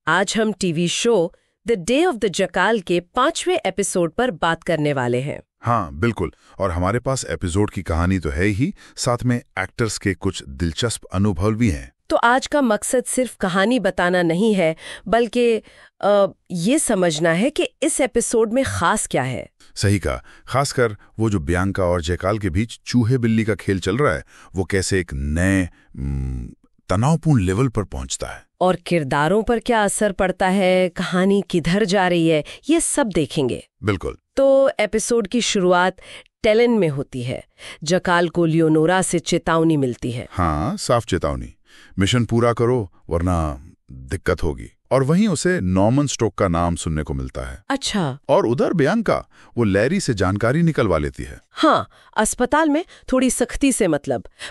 आज हम TV show the day of the jackal के 5वें एपिसोड पर बात करने वाले हैं। हाँ बिल्कुल, और हमारे पास एपिसोड की कहानी तो है ही, साथ में एक्टर्स के कुछ दिलचस्प अनुभव भी हैं। तो आज का मकसद सिर्फ कहानी बताना नहीं है, बल्कि ये समझना है कि इस एपिसोड में खास क्या है। सही कहा, खासकर वो जो बियांका और जयकाल के बीच चूहे बिल्ली का खेल चल रहा है, वो कैसे एक नए तनावपूर्ण लेवल पर पहुंचता है और किरदारों पर क्या असर पड़ता है, कहानी किधर जा रही है, ये सब देखेंगे। बिल्कुल। तो एपिसोड की शुरुआत टेलन में होती है। जकाल को लियोनोरा से चेतावनी मिलती है। हाँ, साफ चेतावनी, मिशन पूरा करो वरना दिक्कत होगी। और वहीं उसे नॉर्मन स्टोक का नाम सुनने को मिलता है। अच्छा। और उधर बियांका वो लैरी से जानकारी निकलवा लेती है। हाँ, अस्पताल में थोड़ी सख्ती से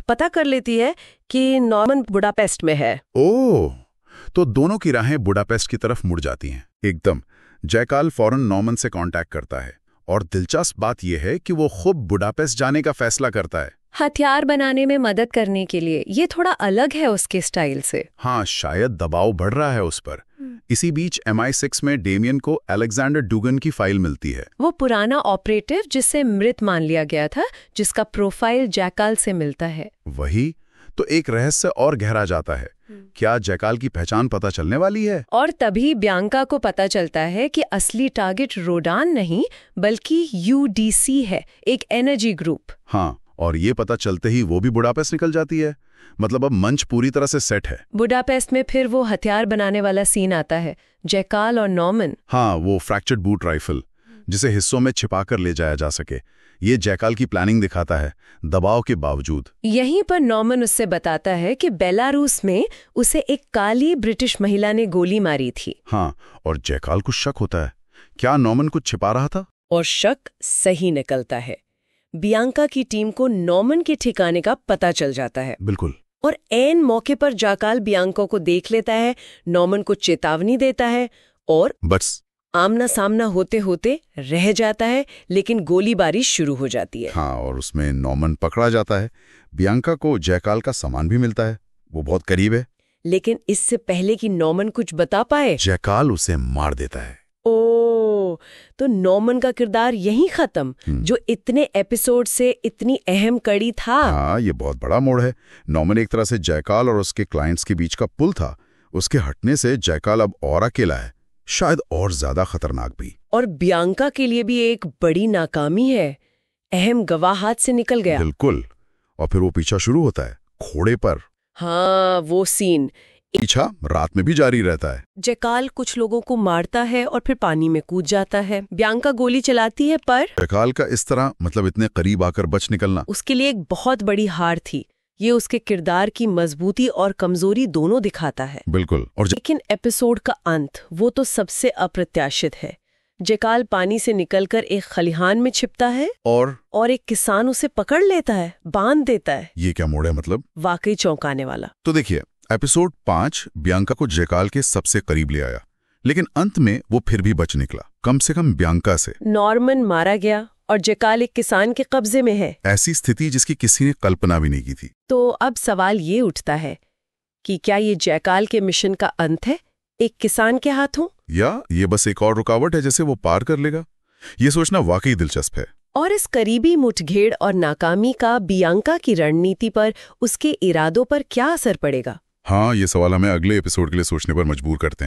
पता कर लेती है कि नॉर्मन बुडापेस्ट में है। ओह, तो दोनों की राहें बुडापेस्ट की तरफ मुड़ जाती हैं। एकदम। जयकाल फौरन नॉर्मन से कांटेक्ट करता है और दिलचस्प बात यह है कि वो खुद बुडापेस्ट जाने का फैसला करता है, हथियार बनाने में मदद करने के लिए। ये थोड़ा अलग है उसके स्टाइल से। हाँ, शायद दबाव बढ़ रहा है उस पर। इसी बीच MI6 में डेमियन को अलेक्जेंडर डुगन की फाइल मिलती है। वो पुराना ऑपरेटिव जिसे मृत मान लिया गया था, जिसका प्रोफाइल जयकाल से मिलता है। वही तो, एक रहस्य और गहरा जाता है। क्या जयकाल की पहचान पता चलने वाली है? और तभी बियांका को पता चलता है कि असली टारगेट रोडान नहीं बल्कि UDC है, एक एनर्जी ग्रुप। हाँ, और ये पता चलते ही वो भी बुडापेस्ट निकल जाती है। मतलब अब मंच पूरी तरह से सेट है। बुडापेस्ट में फिर वो हथियार बनाने वाला सीन आता है, जयकाल और नॉर्मन। हाँ, वो फ्रैक्चर्ड बूट राइफल जिसे हिस्सों में छिपाकर ले जाया जा सके, ये जयकाल की प्लानिंग दिखाता है, दबाव के बावजूद। यहीं पर नॉर्मन उससे बताता है कि बेलारूस में उसे एक काली ब्रिटिश महिला ने गोली मारी थी। हाँ, और जयकाल को शक होता है, क्या नॉर्मन कुछ छिपा रहा था? और शक सही निकलता है। बियांका की टीम को नॉर्मन के ठिकाने का पता चल जाता है। बिल्कुल। और ऐन मौके पर जयकाल बियांका को देख लेता है, नॉर्मन को चेतावनी देता है और बस आमना सामना होते होते रह जाता है, लेकिन गोलीबारी शुरू हो जाती है। हाँ, और उसमें नॉर्मन पकड़ा जाता है। बियांका को जयकाल का सामान भी मिलता है, वो बहुत करीब है। लेकिन इससे पहले कि नॉर्मन कुछ बता पाए, जयकाल उसे मार देता है। ओह, तो नॉर्मन का किरदार यहीं खत्म, जो इतने एपिसोड से इतनी अहम कड़ी था। हाँ, ये बहुत बड़ा मोड़ है। नॉर्मन एक तरह से जयकाल और उसके क्लाइंट्स के बीच का पुल था। उसके हटने से जयकाल अब और अकेला है, शायद और ज्यादा खतरनाक भी। और बियांका के लिए भी एक बड़ी नाकामी है, अहम गवाह हाथ से निकल गया। बिल्कुल। और फिर वो पीछा शुरू होता है, घोड़े पर। हाँ, वो सीन। पीछा रात में भी जारी रहता है। जयकाल कुछ लोगों को मारता है और फिर पानी में कूद जाता है। बियांका गोली चलाती है, पर जयकाल का इस तरह, मतलब इतने करीब आकर बच निकलना, उसके लिए एक बहुत बड़ी हार थी। ये उसके किरदार की मजबूती और कमजोरी दोनों दिखाता है। बिल्कुल। और लेकिन एपिसोड का अंत, वो तो सबसे अप्रत्याशित है। जयकाल पानी से निकलकर एक खलिहान में छिपता है और एक किसान उसे पकड़ लेता है, बांध देता है। ये क्या मोड़ है, मतलब वाकई चौंकाने वाला। तो देखिए, एपिसोड 5 बियांका को जयकाल के सबसे करीब ले आया, लेकिन अंत में वो फिर भी बच निकला, कम से कम बियांका से। नॉर्मन मारा गया और जयकाल एक किसान के कब्जे में है। ऐसी स्थिति जिसकी किसी ने कल्पना भी नहीं की थी। तो अब सवाल ये उठता है कि क्या ये जयकाल के मिशन का अंत है, एक किसान के हाथों, या ये बस एक और रुकावट है जिसे वो पार कर लेगा? ये सोचना वाकई दिलचस्प है। और इस करीबी मुठभेड़ और नाकामी का बियांका की रणनीति पर, उसके इरादों पर क्या असर पड़ेगा? हाँ, ये सवाल हमें अगले एपिसोड के लिए सोचने पर मजबूर करते हैं।